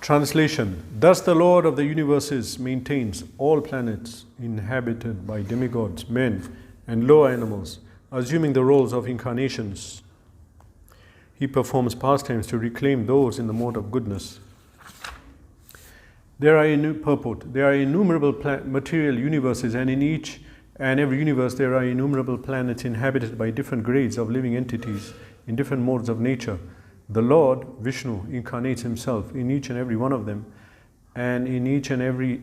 Translation. Thus the Lord of the universes maintains all planets inhabited by demigods, men, and lower animals, assuming the roles of incarnations. He performs pastimes to reclaim those in the mode of goodness. There are innumerable material universes, and in each and every universe there are innumerable planets inhabited by different grades of living entities in different modes of nature. The Lord, Vishnu, incarnates himself in each and every one of them and in each and every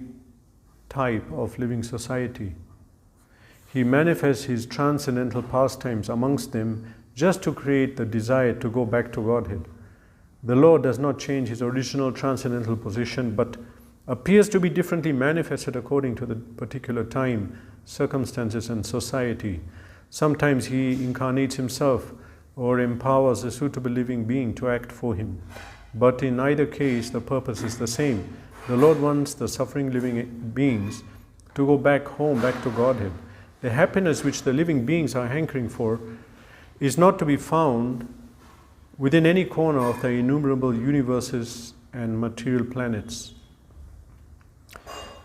type of living society. He manifests his transcendental pastimes amongst them just to create the desire to go back to Godhead. The Lord does not change his original transcendental position, but appears to be differently manifested according to the particular time, circumstances, and society. Sometimes he incarnates himself or empowers a suitable living being to act for him. But in either case, the purpose is the same. The Lord wants the suffering living beings to go back home, back to Godhead. The happiness which the living beings are hankering for is not to be found within any corner of the innumerable universes and material planets.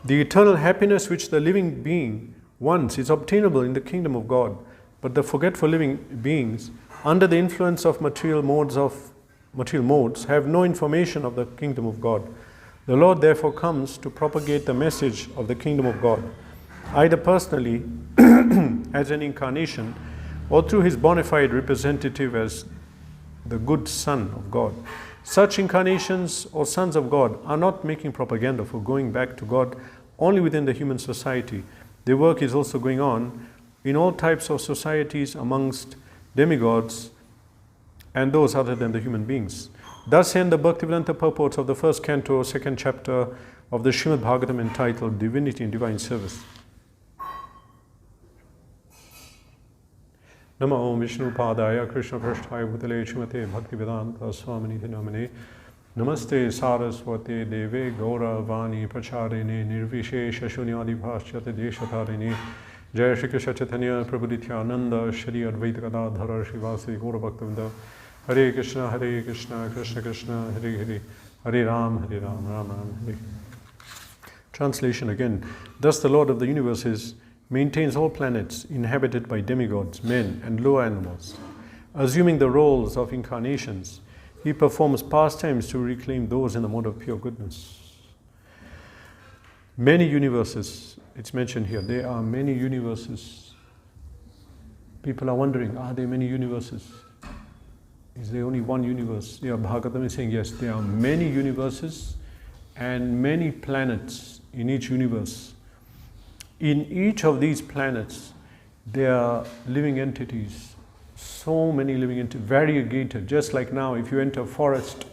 The eternal happiness which the living being wants is obtainable in the kingdom of God, but the forgetful living beings, under the influence of material modes, have no information of the kingdom of God. The Lord therefore comes to propagate the message of the kingdom of God, either personally as an incarnation or through his bona fide representative as the good Son of God. Such incarnations or sons of God are not making propaganda for going back to God only within the human society. Their work is also going on in all types of societies amongst demigods and those other than the human beings. Thus end the Bhaktivedanta purports of the first canto, second chapter of the Srimad Bhagavatam entitled Divinity and Divine Service. Nama Om Vishnu Padaya Krishna Prasthaya Bhutale Shrimate Bhaktivedanta Swamini Namane Namaste Saraswate Deve Gaura Vani Pracharine Nirvishesha Shunyadi Bhasyate Deshatarine Jai Shri Krishna Chaitanya Prabhu Nityananda Shri Advaita Gadadhara Srivasi Gaura Bhaktivedanta Hare Krishna Krishna Krishna Hare Hare Hare Ram Ram Ram Hare. Translation again. Thus the Lord of the universes maintains all planets inhabited by demigods, men, and lower animals. Assuming the roles of incarnations, he performs pastimes to reclaim those in the mode of pure goodness. Many universes, it's mentioned here, there are many universes. People are wondering, are there many universes? Is there only one universe? Yeah, Bhagavatam is saying, yes, there are many universes and many planets in each universe. In each of these planets, there are living entities, so many living entities, variegated. Just like now, if you enter a forest,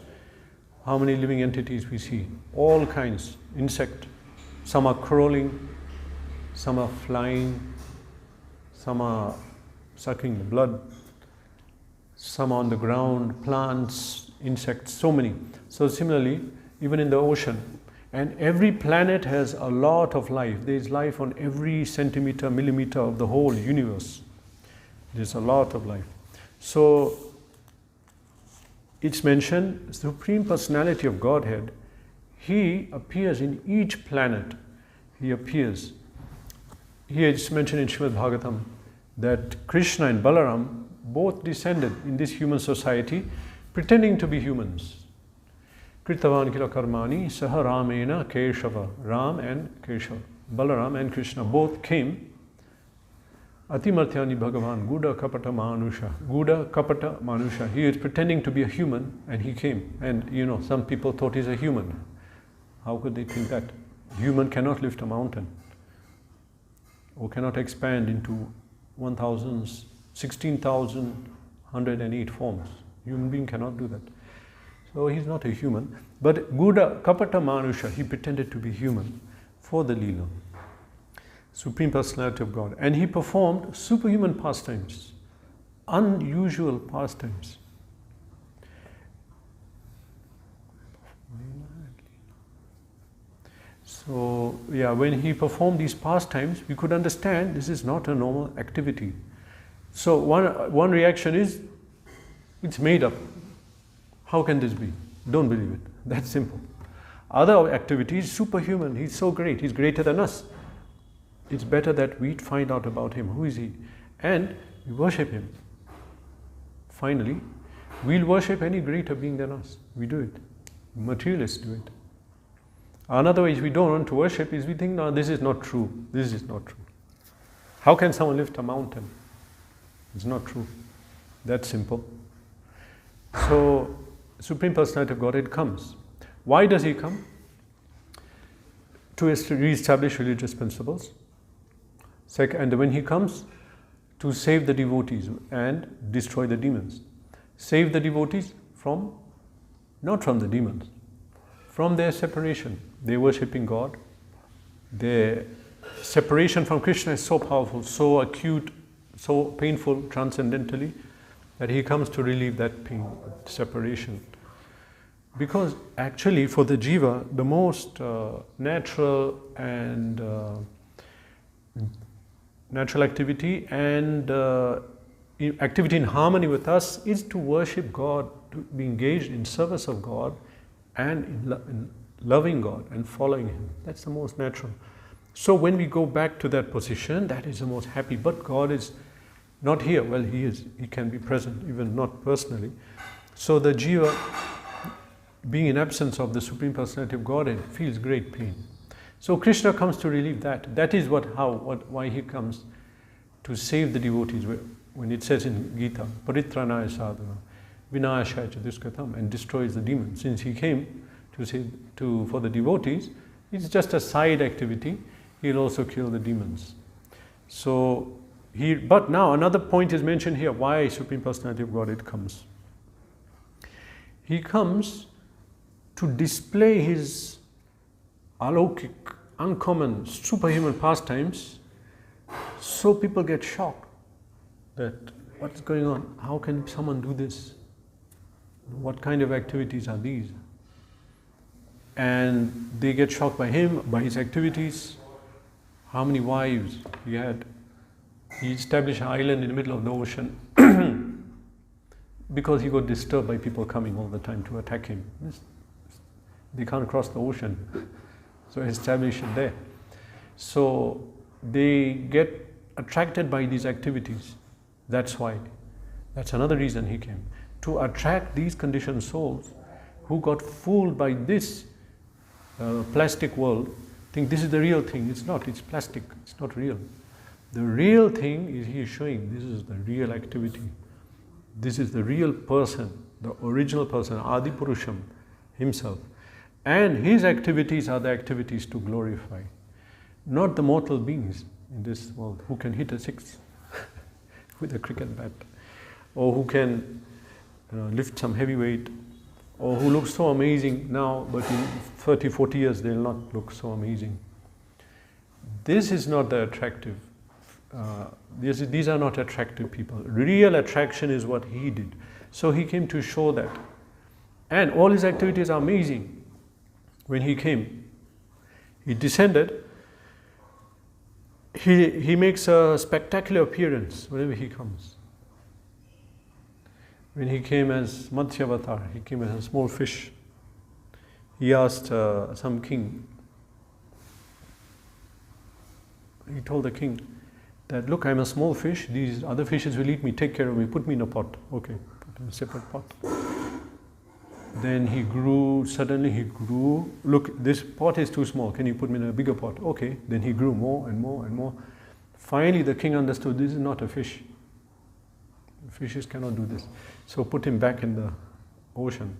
how many living entities we see? All kinds, insect. Some are crawling, some are flying, some are sucking the blood, some are on the ground, plants, insects, so many. So similarly, even in the ocean, and every planet has a lot of life. There is life on every centimeter, millimeter of the whole universe. There's a lot of life. So it's mentioned, Supreme Personality of Godhead, he appears in each planet. He appears. Here it's mentioned in Srimad Bhagavatam that Krishna and Balaram both descended in this human society pretending to be humans. Kritavan kila karmani saha ramena Keshava. Ram and Keshava. Balaram and Krishna both came. Atimartyani Bhagavan Guda Kapata Manusha. Guda Kapata Manusha. He is pretending to be a human and he came. And you know, some people thought he's a human. How could they think that? Human cannot lift a mountain or cannot expand into 16,108 forms. Human being cannot do that. So he's not a human, but Guda Kapata Manusha, he pretended to be human for the Lila, Supreme Personality of God. And he performed superhuman pastimes, unusual pastimes. So, yeah, when he performed these pastimes, we could understand this is not a normal activity. So one reaction is, it's made up. How can this be? Don't believe it. That's simple. other activities, superhuman, he's so great, he's greater than us. It's better that we find out about him, who is he, and we worship him. Finally, we'll worship any greater being than us. We do it. Materialists do it. Another way we don't want to worship is we think, no, this is not true. This is not true. How can someone lift a mountain? It's not true. That's simple. So, Supreme Personality of Godhead comes. Why does he come? To re-establish religious principles. And when he comes, to save the devotees and destroy the demons. Save the devotees from, not from the demons, from their separation. They're worshipping God. Their separation from Krishna is so powerful, so acute, so painful transcendentally, that he comes to relieve that pain, separation. Because actually for the jiva, the most natural and natural activity and activity in harmony with us is to worship God, to be engaged in service of God and in loving God and following Him. That's the most natural. So when we go back to that position, that is the most happy. But God is not here. Well, He is. He can be present, even not personally. So the jiva, being in absence of the Supreme Personality of Godhead, feels great pain. So Krishna comes to relieve that. That is why he comes, to save the devotees. When it says in Gita, Paritranaya sadhana, Vinayashaya cha duskatam, and destroys the demons. Since he came for the devotees, it's just a side activity. He'll also kill the demons. So but now another point is mentioned here. Why Supreme Personality of Godhead comes? He comes to display his alaukik, uncommon, superhuman pastimes, so people get shocked that what's going on? How can someone do this? What kind of activities are these? And they get shocked by him, by his activities. How many wives he had? He established an island in the middle of the ocean because he got disturbed by people coming all the time to attack him. They can't cross the ocean, so he established it there. So they get attracted by these activities. That's why. That's another reason he came. To attract these conditioned souls who got fooled by this plastic world, think this is the real thing. It's not, it's plastic, it's not real. The real thing is he is showing this is the real activity. This is the real person, the original person, Adi Purusham himself. And his activities are the activities to glorify, not the mortal beings in this world who can hit a six with a cricket bat, or who can lift some heavy weight, or who look so amazing now, but in 30, 40 years they'll not look so amazing. This is not the attractive. These are not attractive people. Real attraction is what he did. So he came to show that. And all his activities are amazing. When he came, he descended. He makes a spectacular appearance whenever he comes. When he came as Matsyavatar, he came as a small fish. He asked some king, he told the king that, look, I'm a small fish, these other fishes will eat me, take care of me, put me in a pot. Okay, put in a separate pot. Then he grew, suddenly he grew, look, this pot is too small, can you put me in a bigger pot? Okay, then he grew more and more and more. Finally the king understood this is not a fish. Fishes cannot do this. So put him back in the ocean.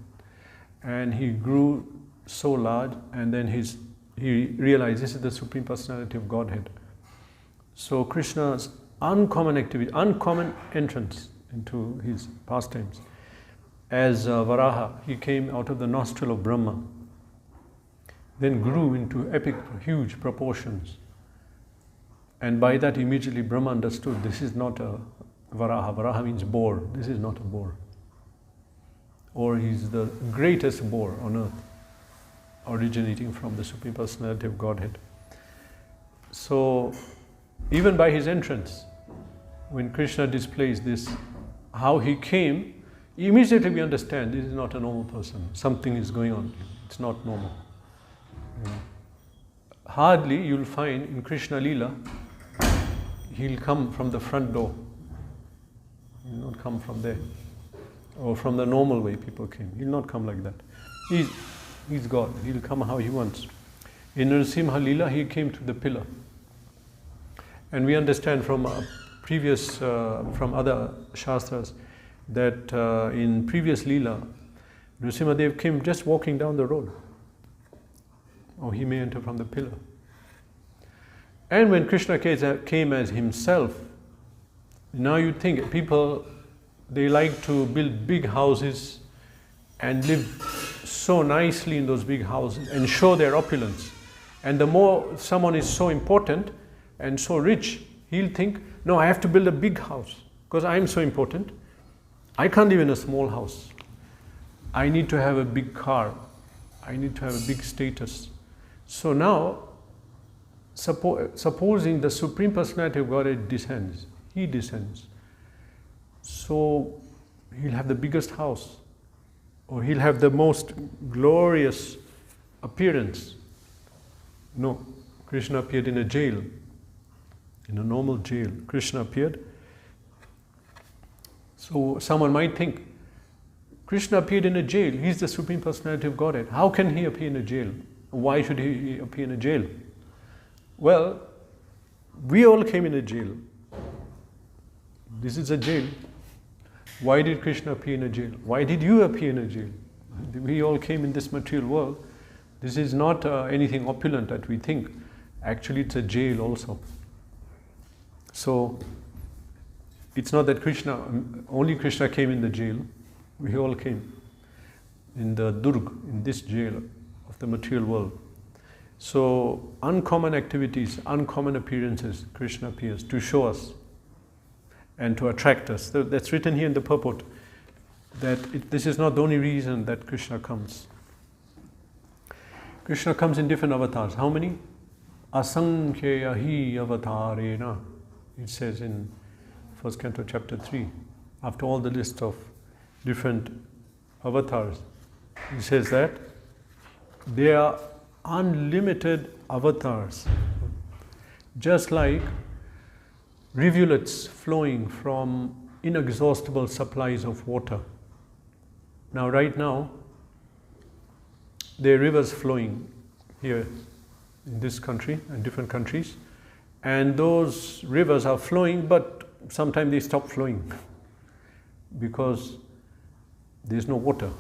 And he grew so large, and then he realized this is the Supreme Personality of Godhead. So Krishna's uncommon activity, uncommon entrance into his pastimes. As Varaha, he came out of the nostril of Brahma, then grew into epic, huge proportions. And by that immediately Brahma understood this is not a Varaha. Varaha means boar. This is not a boar. Or he's the greatest boar on earth, originating from the Supreme Personality of Godhead. So, even by his entrance, when Krishna displays this, how he came, immediately we understand this is not a normal person. Something is going on. It's not normal. Hardly you'll find in Krishna Lila, he'll come from the front door. He'll not come from there. Or from the normal way people came. He'll not come like that. He's God. He'll come how he wants. In Narasimha Lila, he came to the pillar. And we understand from previous, from other Shastras, that in previous Lila, Narasimhadev came just walking down the road. Or he may enter from the pillar. And when Krishna came as himself, now you think people, they like to build big houses and live so nicely in those big houses and show their opulence. And the more someone is so important and so rich, he'll think, no, I have to build a big house because I'm so important. I can't live in a small house. I need to have a big car. I need to have a big status. So now, supposing the Supreme Personality of Godhead descends, he descends. So he'll have the biggest house, or he'll have the most glorious appearance. No, Krishna appeared in a jail, in a normal jail. Krishna appeared. So someone might think, Krishna appeared in a jail. He's the Supreme Personality of Godhead. How can he appear in a jail? Why should he appear in a jail? Well, we all came in a jail. This is a jail. Why did Krishna appear in a jail? Why did you appear in a jail? We all came in this material world. This is not anything opulent that we think. Actually, it's a jail also. So, it's not that only Krishna came in the jail. We all came in the Durg, in this jail of the material world. So, uncommon activities, uncommon appearances, Krishna appears to show us and to attract us. That's written here in the purport, that this is not the only reason that Krishna comes. Krishna comes in different avatars. How many? Asankhya hi avatarena. It says in 1st Canto, chapter 3. After all the list of different avatars, he says that they are unlimited avatars. Just like rivulets flowing from inexhaustible supplies of water. Now, right now, there are rivers flowing here in this country and different countries, and those rivers are flowing, but sometimes they stop flowing because there's no water.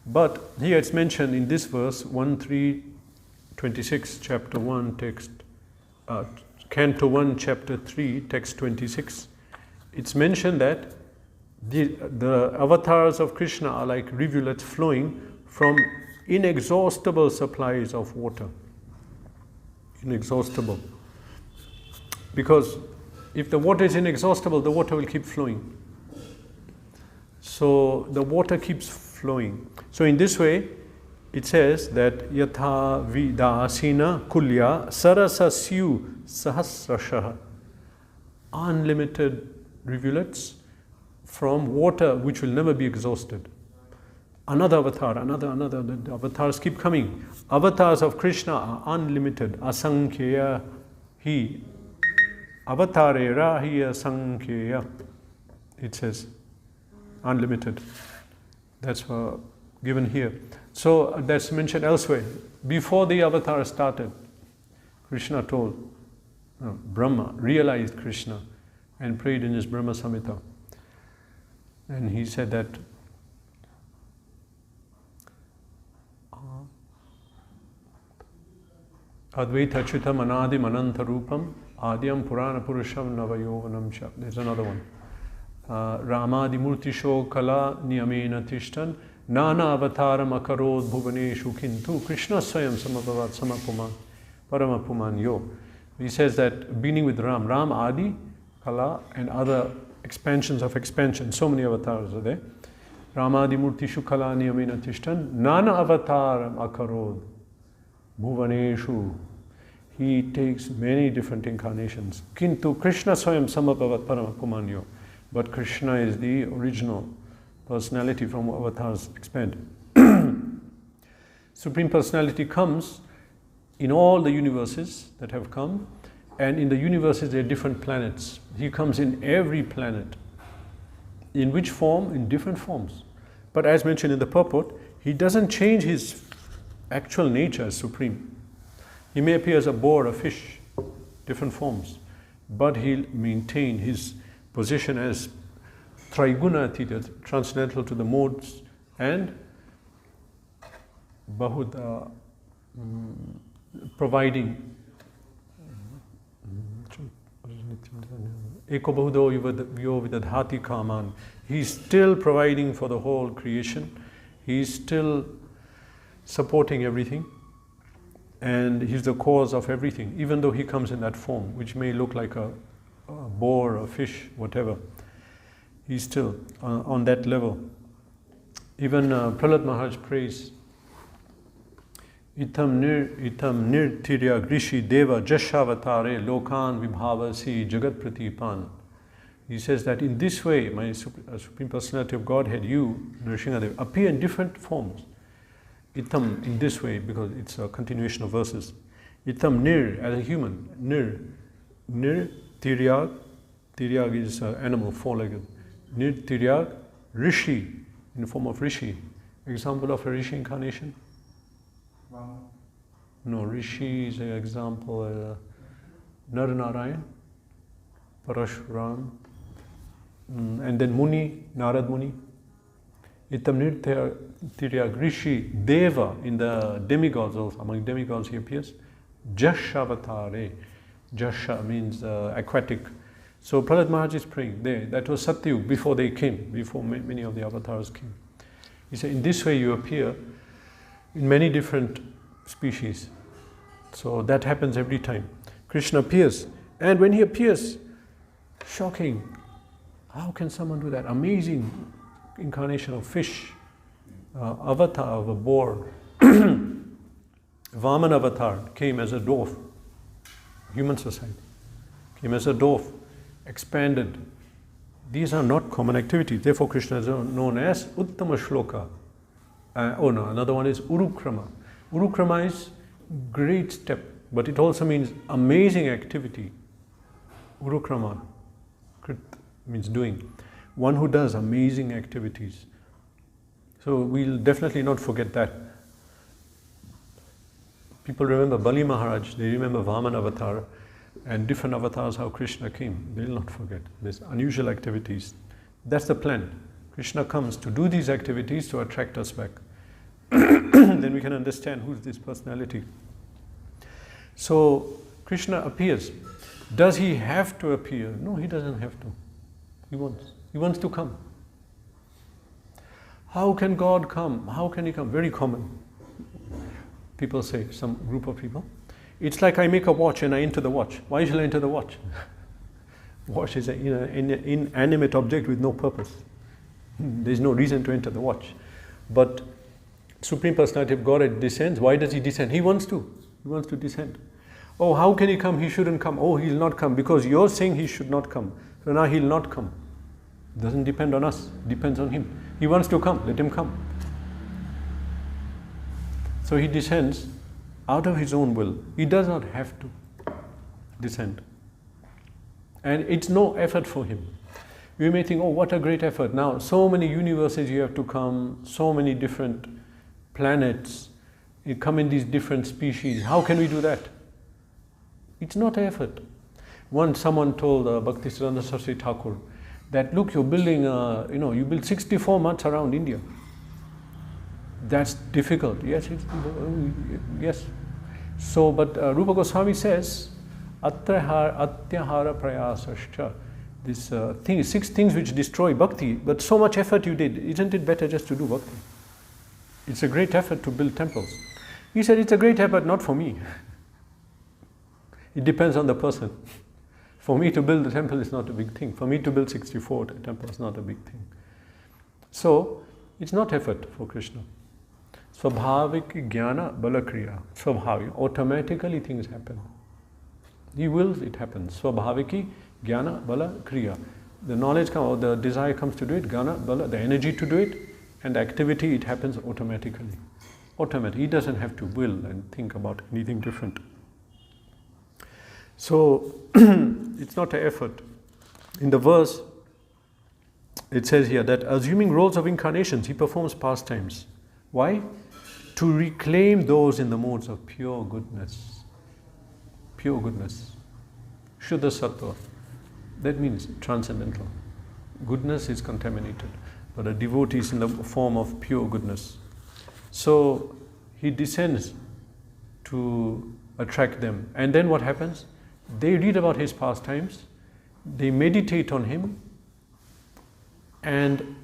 But here it's mentioned in this verse, 1:3:26, chapter 1, text, Canto 1, chapter 3, text 26. It's mentioned that the avatars of Krishna are like rivulets flowing from inexhaustible supplies of water. Inexhaustible. Because if the water is inexhaustible, the water will keep flowing. So the water keeps flowing. So in this way, it says that yatha vidasina kulya sarasasyu sahasrashaha. Unlimited rivulets from water which will never be exhausted. Another avatar, another, the avatars keep coming. Avatars of Krishna are unlimited. Asankhya hi. Avatarera hi asankhya. It says unlimited. That's given here. So that's mentioned elsewhere. Before the avatar started, Krishna told, Brahma realized Krishna and prayed in his Brahma Samhita. And he said that Advaita Chutam Anadim Anantarupam Adyam Purana Purusham Navayovanam Sha. There's another one. Ramadi Murtisho Kala Niyamena Tishtan Nana Avataram Akarod Bhuvaneshu Kintu Krishna Swayam Samabhavat Samapuman Paramapuman Yo. He says that beginning with Ram Adi, Kala, and other expansions of expansion, so many avatars are there. Ramadi Murtishu Kala Niyamena Tishtan Nana Avataram Akarod Bhuvaneshu. He takes many different incarnations. Kintu Krishna Swayam Samabhavat Paramapumanyo. But Krishna is the original personality from avatars expand. Supreme Personality comes in all the universes that have come, and in the universes there are different planets. He comes in every planet. In which form? In different forms. But as mentioned in the purport, he doesn't change his actual nature as supreme. He may appear as a boar, a fish, different forms, but he'll maintain his position as Triguna Atita, transcendental to the modes, and Bahuda, providing. He's still providing for the whole creation. He's still supporting everything. And he's the cause of everything, even though he comes in that form, which may look like a boar, a fish, whatever. He's still on that level. Even Prahlad Maharaj prays, Itam nir tirya grishi deva jashavatare lokan vibhavasi jagat pratipan. He says that in this way, my Supreme Personality of Godhead, you, Nrsimhadev, appear in different forms. Itam, in this way, because it's a continuation of verses. Itam nir, as a human, nir tiryag is an animal, four-legged. Nir tiryag rishi, in the form of rishi. Example of a rishi incarnation? No, rishi is an example. Naranarayan, Parashuram, and then Muni, Narad Muni. Itam nir tiryag rishi deva, in the demigods also, among demigods he appears. Jashavatare, Jasha means aquatic. So Prahlad Maharaj is praying there. That was Satyug, before they came, before many of the avatars came. He said, in this way you appear in many different species. So that happens every time. Krishna appears. And when he appears, shocking. How can someone do that? Amazing incarnation of fish, avatar of a boar. Vaman avatar came as a dwarf. Human society. Came as a dwarf. Expanded. These are not common activities. Therefore Krishna is known as Uttama Shloka. Another one is Urukrama. Urukrama is great step, but it also means amazing activity. Urukrama, Krit means doing. One who does amazing activities. So we'll definitely not forget that. People remember Bali Maharaj, they remember Vaman avatar, and different avatars how Krishna came. They'll not forget. There's unusual activities. That's the plan. Krishna comes to do these activities to attract us back. Then we can understand who's this personality. So Krishna appears. Does he have to appear? No, he doesn't have to. He wants to come. How can God come? How can he come? Very common. People say, some group of people, it's like I make a watch and I enter the watch. Why shall I enter the watch? Watch is an inanimate object with no purpose. There's no reason to enter the watch. But Supreme Personality of Godhead descends. Why does he descend? He wants to. He wants to descend. Oh, how can he come? He shouldn't come. Oh, he'll not come because you're saying he should not come. So now he'll not come. It doesn't depend on us. It depends on him. He wants to come. Let him come. So he descends out of his own will. He does not have to descend. And it's no effort for him. We may think, oh, what a great effort. Now, so many universes you have to come, so many different planets, you come in these different species. How can we do that? It's not effort. Once someone told Bhaktisiddhanta Saraswati Thakur that, look, you're building, you build 64 months around India. That's difficult. Yes, yes. So, but Rupa Goswami says, Atyahara prayasascha. This thing, 6 things which destroy bhakti, but so much effort you did. Isn't it better just to do bhakti? It's a great effort to build temples. He said, it's a great effort, not for me. It depends on the person. For me to build the temple is not a big thing. For me to build 64 temples is not a big thing. So, it's not effort for Krishna. Swabhavik jnana balakriya. Swabhavik. Automatically things happen. He wills, it happens. Swabhaviki jnana bala kriya. The knowledge comes, or the desire comes to do it, jnana bala, the energy to do it, and the activity, it happens automatically. automatic. He doesn't have to will and think about anything different. So it's not an effort. In the verse, it says here that assuming roles of incarnations, he performs pastimes. Why? To reclaim those in the modes of pure goodness. Pure goodness. Shuddha sattva. That means transcendental. Goodness is contaminated, but a devotee is in the form of pure goodness. So he descends to attract them. And then what happens? They read about his pastimes, they meditate on him, and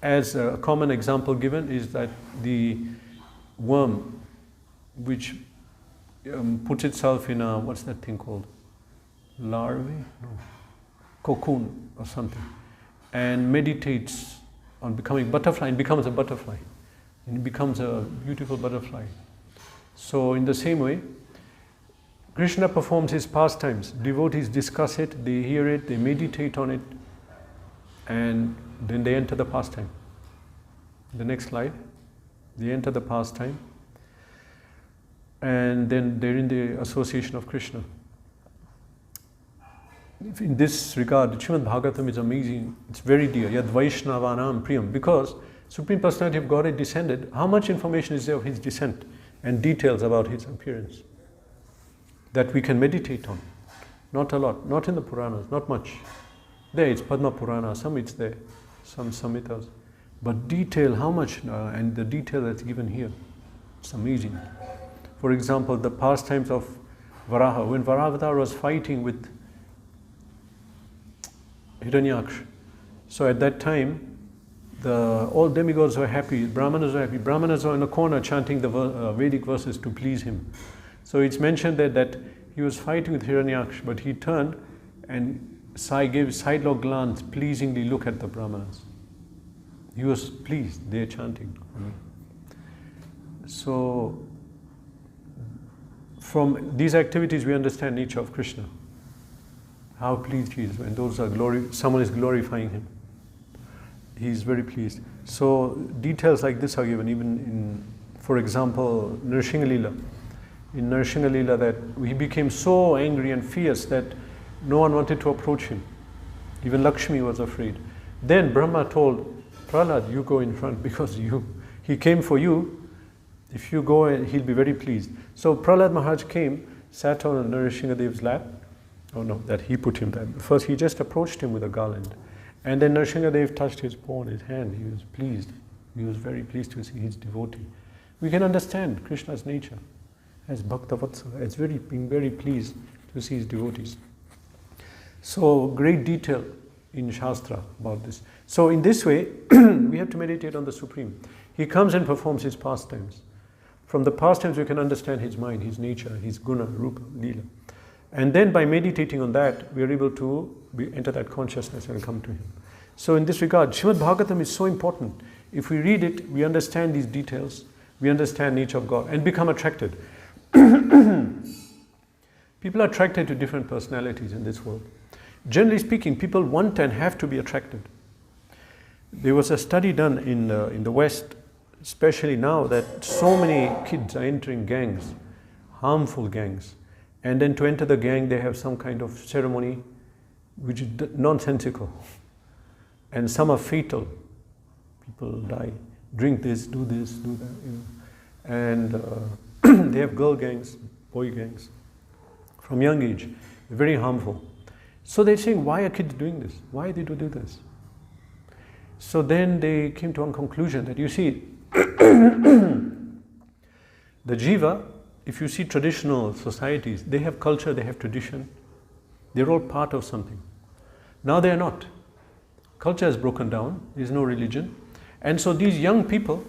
as a common example given is that the worm which puts itself in a, what's that thing called? Larvae? No. Cocoon or something. And meditates on becoming butterfly and becomes a butterfly. And it becomes a beautiful butterfly. So in the same way, Krishna performs his pastimes. Devotees discuss it, they hear it, they meditate on it, and then they enter the pastime. The next slide. They enter the pastime, and then they're in the association of Krishna. In this regard, the Srimad Bhagavatam is amazing. It's very dear. Yad Vaishnavanam Priyam. Because Supreme Personality of Godhead descended, how much information is there of his descent and details about his appearance that we can meditate on? Not a lot. Not in the Puranas. Not much. There it's Padma Purana. Some it's there. Some Samhitas. But detail, how much? And the detail that's given here. It's amazing. For example, the pastimes of Varaha. When Varaha was fighting with Hiranyaksha. So at that time, all demigods were happy, Brahmanas were happy. Brahmanas were in the corner chanting the Vedic verses to please him. So it's mentioned there that he was fighting with Hiranyaksha, but he turned and gave a sidelong glance, pleasingly look at the Brahmanas. He was pleased, they're chanting. So from these activities we understand nature of Krishna. How pleased he is when someone is glorifying him. He is very pleased. So details like this are given even in, for example, Nrsimha Lila. In Nrsimha Lila, that he became so angry and fierce that no one wanted to approach him. Even Lakshmi was afraid. Then Brahma told Prahlad, you go in front because he came for you. If you go, he'll be very pleased. So Prahlad Maharaj came, sat on Nrsimha Dev's lap. Oh no, that he put him there. First he just approached him with a garland. And then Nrsimha Dev touched his paw on his hand. He was pleased. He was very pleased to see his devotee. We can understand Krishna's nature as Bhakta Vatsala, as being very pleased to see his devotees. So great detail in Shastra about this. So in this way, we have to meditate on the Supreme. He comes and performs his pastimes. From the pastimes we can understand his mind, his nature, his guna, rupa, lila. And then by meditating on that, we are able to enter that consciousness and come to him. So in this regard, Srimad Bhagavatam is so important. If we read it, we understand these details, we understand nature of God and become attracted. People are attracted to different personalities in this world. Generally speaking, people want and have to be attracted. There was a study done in the West, especially now, that so many kids are entering gangs, harmful gangs. And then to enter the gang, they have some kind of ceremony which is nonsensical. And some are fatal. People die, drink this, do that, you know. And they have girl gangs, boy gangs, from young age, very harmful. So they're saying, why are kids doing this? Why they do this? So then they came to one conclusion that, you see, the jiva, if you see traditional societies, they have culture, they have tradition, they're all part of something. Now they are not. Culture has broken down, there's no religion. And so these young people,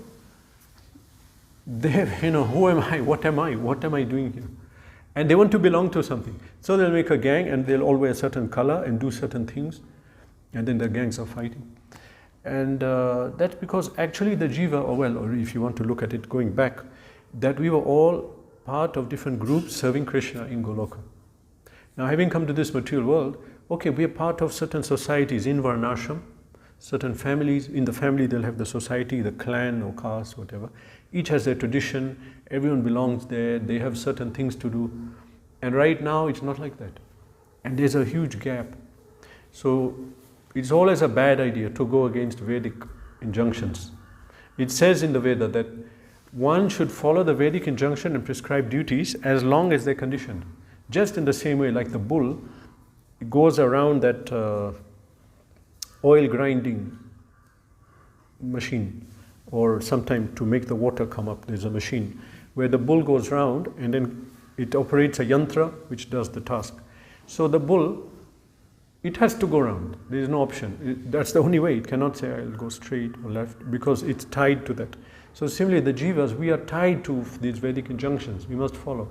they have, who am I? What am I doing here? And they want to belong to something. So they'll make a gang and they'll all wear a certain color and do certain things. And then the gangs are fighting. And that's because actually the jiva, or if you want to look at it going back, that we were all part of different groups serving Krishna in Goloka. Now having come to this material world, okay, we are part of certain societies in Varnashram. certain families, in the family they'll have the society, the clan or caste, whatever. Each has their tradition, everyone belongs there, they have certain things to do. And right now it's not like that. And there's a huge gap. So it's always a bad idea to go against Vedic injunctions. It says in the Veda that one should follow the Vedic injunction and prescribed duties as long as they're conditioned. Just in the same way, like the bull, it goes around that oil grinding machine, or sometime to make the water come up, there's a machine where the bull goes round and then it operates a yantra which does the task. So the bull, it has to go round. There is no option. That's the only way. It cannot say I'll go straight or left because it's tied to that. So similarly, the jivas, we are tied to these Vedic injunctions. We must follow.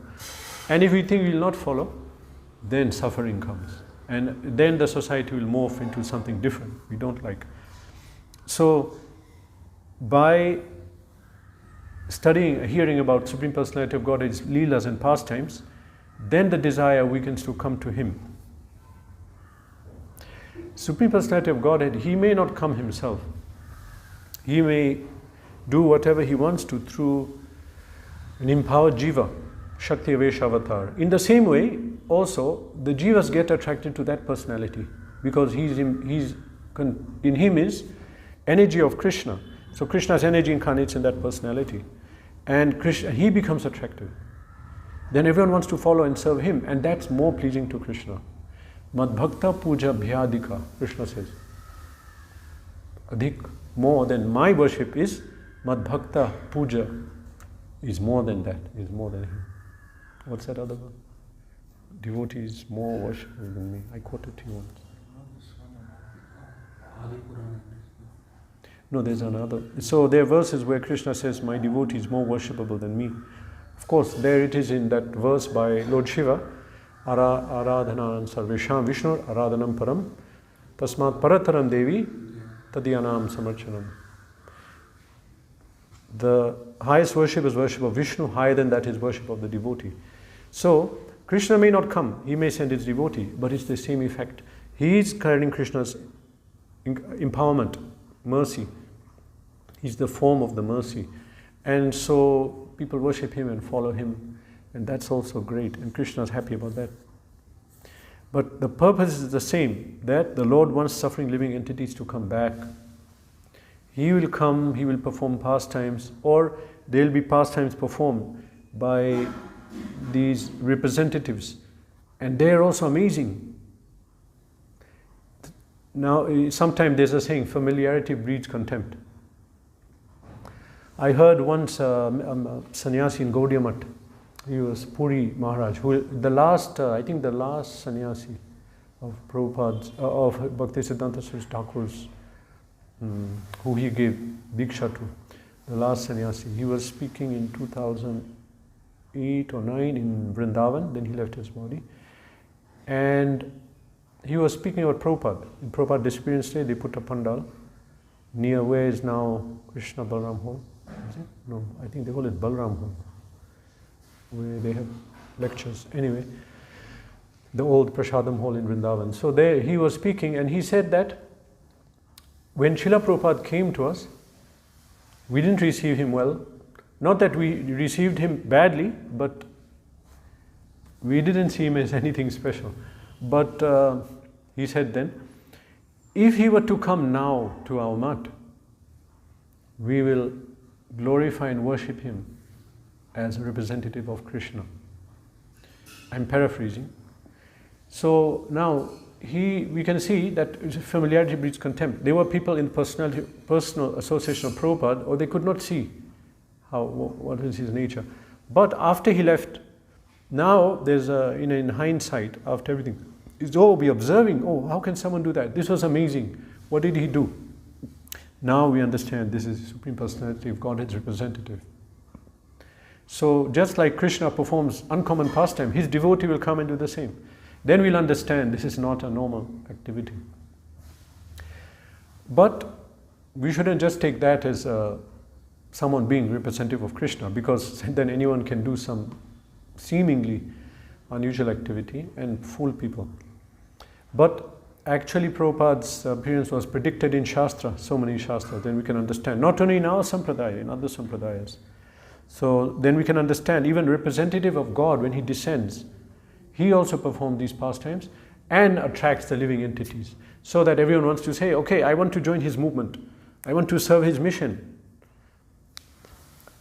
And if we think we will not follow, then suffering comes. And then the society will morph into something different we don't like. So by studying, hearing about Supreme Personality of Godhead's Lilas and pastimes, then the desire weakens to come to Him. Supreme Personality of Godhead, He may not come Himself. He may do whatever He wants to through an empowered jiva, Shakti Avesha Avatar. In the same way, also, the jivas get attracted to that personality because in Him is energy of Krishna. So Krishna's energy incarnates in that personality. And Krishna, He becomes attractive. Then everyone wants to follow and serve Him, and that's more pleasing to Krishna. Mad bhakta puja bhyadika, Krishna says. Adhik, more than my worship is, mad bhakta puja is more than that, is more than Him. What's that other one? Devotee is more worshipful than me. I quoted to you once. No, there's another. So there are verses where Krishna says, my devotee is more worshipable than me. Of course, there it is in that verse by Lord Shiva, Aradhanam Sarvesham Vishnu Aradhanam Param Tasmat Parataram Devi Tadyanam Samarchanam. The highest worship is worship of Vishnu, higher than that is worship of the devotee. So, Krishna may not come, He may send His devotee, but it's the same effect. He is carrying Krishna's empowerment, mercy. He's the form of the mercy. And so, people worship Him and follow Him, and that's also great, and Krishna is happy about that. But the purpose is the same, that the Lord wants suffering living entities to come back. He will come, He will perform pastimes, or there will be pastimes performed by these representatives, and they are also amazing. Now, sometimes there's a saying, familiarity breeds contempt. I heard once a sannyasi in Gaudiya Math, he was Puri Maharaj, who the last, I think the last sannyasi of Prabhupada's, of Bhaktisiddhanta Saraswati Thakur's, who he gave Diksha to, the last sannyasi. He was speaking in 2008 or 9 in Vrindavan, then he left his body. And he was speaking about Prabhupada. In Prabhupada Disappearance Day, they put a pandal near where is now Krishna Balram Hall. Is it? No, I think they call it Balram Hall, where they have lectures. Anyway, the old Prasadam Hall in Vrindavan. So there he was speaking, and he said that when Srila Prabhupada came to us, we didn't receive him well. Not that we received him badly, but we didn't see him as anything special. But he said then, if he were to come now to our mat, we will glorify and worship him as a representative of Krishna. I'm paraphrasing. So now we can see that familiarity breeds contempt. There were people in personal association of Prabhupada, or they could not see what is his nature. But after he left, now there's in hindsight, after everything, we're observing, how can someone do that? This was amazing. What did he do? Now we understand this is Supreme Personality of Godhead's representative. So just like Krishna performs uncommon pastime, his devotee will come and do the same. Then we'll understand this is not a normal activity. But we shouldn't just take that as someone being representative of Krishna, because then anyone can do some seemingly unusual activity and fool people. But actually Prabhupada's appearance was predicted in Shastra, so many Shastras, then we can understand. Not only in our Sampradaya, in other Sampradayas. So then we can understand, even representative of God, when he descends, he also performed these pastimes and attracts the living entities. So that everyone wants to say, okay, I want to join his movement. I want to serve his mission.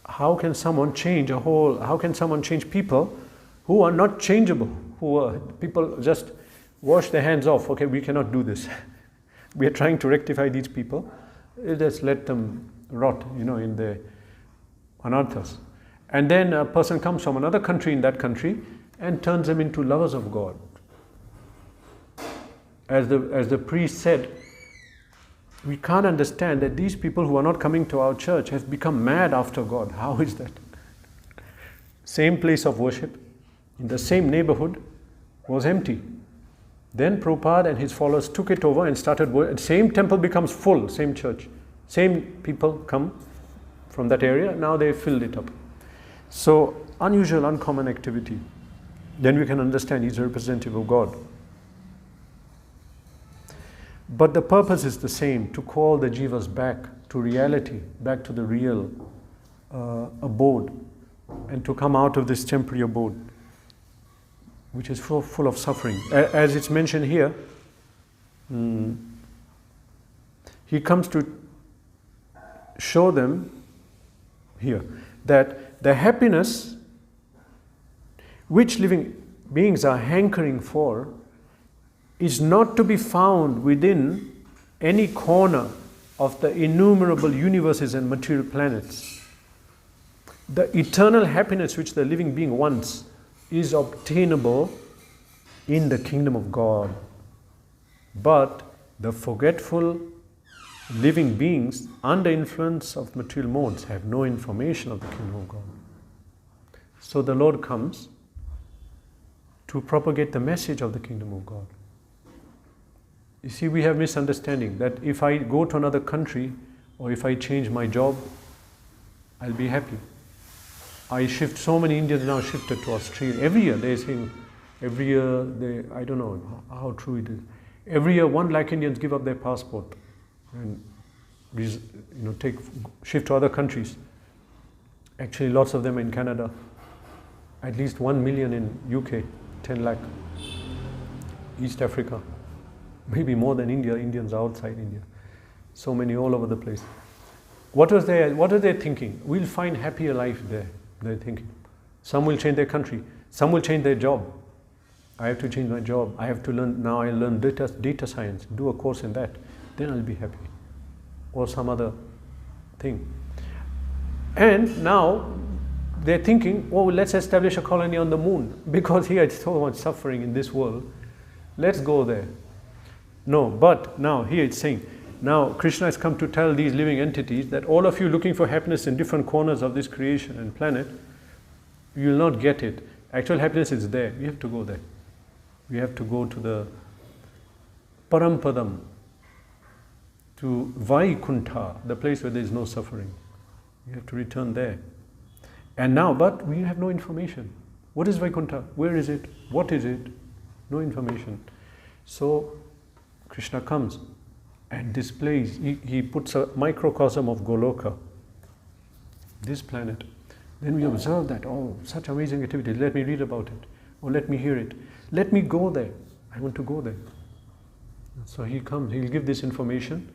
How can someone change people who are not changeable? People just wash their hands off. Okay, we cannot do this. We are trying to rectify these people. Just let them rot, in the anarthas. And then a person comes from another country in that country and turns them into lovers of God. As the priest said, we can't understand that these people who are not coming to our church have become mad after God. How is that? Same place of worship, in the same neighborhood, was empty. Then Prabhupada and his followers took it over and started worship. Same temple becomes full, same church. Same people come from that area, now they filled it up. So, unusual, uncommon activity. Then we can understand he's a representative of God. But the purpose is the same, to call the jivas back to reality, back to the real abode, and to come out of this temporary abode, which is full of suffering. As it's mentioned here, he comes to show them here that the happiness which living beings are hankering for is not to be found within any corner of the innumerable universes and material planets. The eternal happiness which the living being wants is obtainable in the kingdom of God. But the forgetful living beings under influence of material modes have no information of the kingdom of God. So the Lord comes to propagate the message of the kingdom of God. You see, we have misunderstanding that if I go to another country or if I change my job, I'll be happy. So many Indians now shifted to Australia. Every year they're saying, I don't know how true it is. Every year 1 lakh Indians give up their passport and shift to other countries. Actually, lots of them in Canada. At least 1 million in UK, 10 lakh. East Africa. Maybe more than India. Indians are outside India. So many all over the place. What are they thinking? We'll find happier life there, they're thinking. Some will change their country. Some will change their job. I have to change my job. I have to learn, now I learn data science, do a course in that. Then I'll be happy. Or some other thing. And now they're thinking, oh, let's establish a colony on the moon. Because here it's so much suffering in this world. Let's go there. No, but now here it's saying, now Krishna has come to tell these living entities that all of you looking for happiness in different corners of this creation and planet, you will not get it. Actual happiness is there. We have to go there. We have to go to the Parampadam, to Vaikuntha, the place where there is no suffering. We have to return there. And now, but we have no information. What is Vaikuntha? Where is it? What is it? No information. So Krishna comes and displays, he puts a microcosm of Goloka, this planet. Then we observe that, oh, such amazing activity, let me read about it, or let me hear it. Let me go there, I want to go there. So he comes, he'll give this information,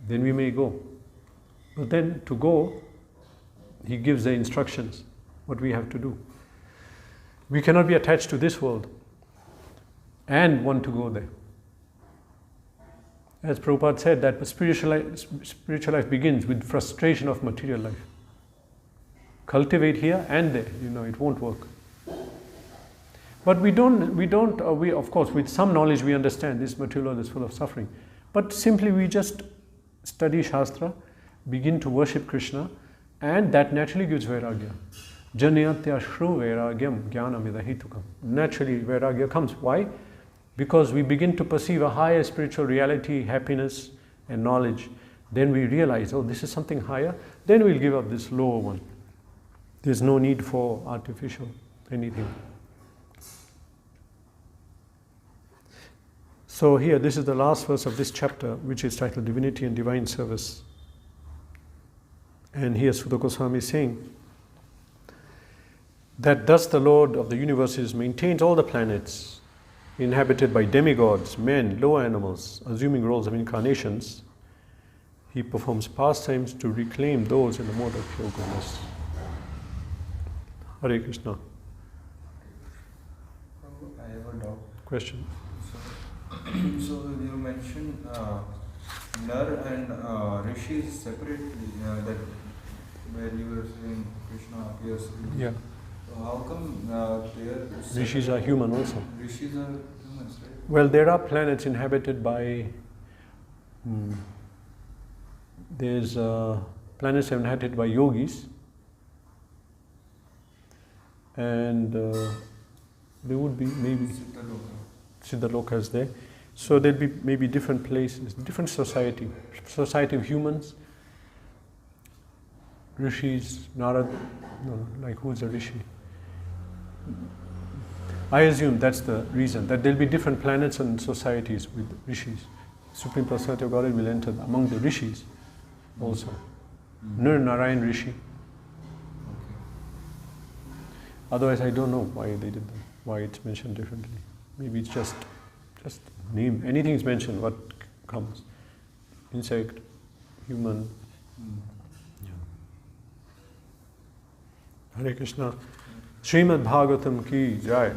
then we may go. But then to go, he gives the instructions, what we have to do. We cannot be attached to this world and want to go there. As Prabhupada said, that spiritual life begins with frustration of material life. Cultivate here and there, it won't work. But we of course, with some knowledge we understand this material world is full of suffering. But simply we just study Shastra, begin to worship Krishna, and that naturally gives Vairagya. Janayatya shru Vairagyam jnanamidahitukam. Naturally Vairagya comes. Why? Because we begin to perceive a higher spiritual reality, happiness and knowledge. Then we realize, oh, this is something higher. Then we'll give up this lower one. There's no need for artificial anything. So here, this is the last verse of this chapter, which is titled Divinity and Divine Service. And here Sutta Goswami is saying that thus the Lord of the universes maintains all the planets inhabited by demigods, men, lower animals, assuming roles of incarnations. He performs pastimes to reclaim those in the mode of pure goodness. Hare Krishna. I have a doubt. Question. So you mentioned Nar and Rishi is separately, that where you were saying Krishna appears. Yeah. So how come they are Rishis are human also. Rishis are humans, right? Well, there are planets inhabited by. There's planets inhabited by yogis, and there would be maybe Siddhalokas there. So there'll be maybe different places, different society of humans, rishis, Narad, no, like who's a rishi? I assume that's the reason, that there'll be different planets and societies with rishis. Supreme Personality of Godhead will enter among the rishis also. Nir Narayan Rishi. Otherwise, I don't know why they did that, why it's mentioned differently. Maybe it's just name. Anything is mentioned, what comes. Insect, human. Yeah. Hare Krishna. Srimad Bhagavatam ki jai.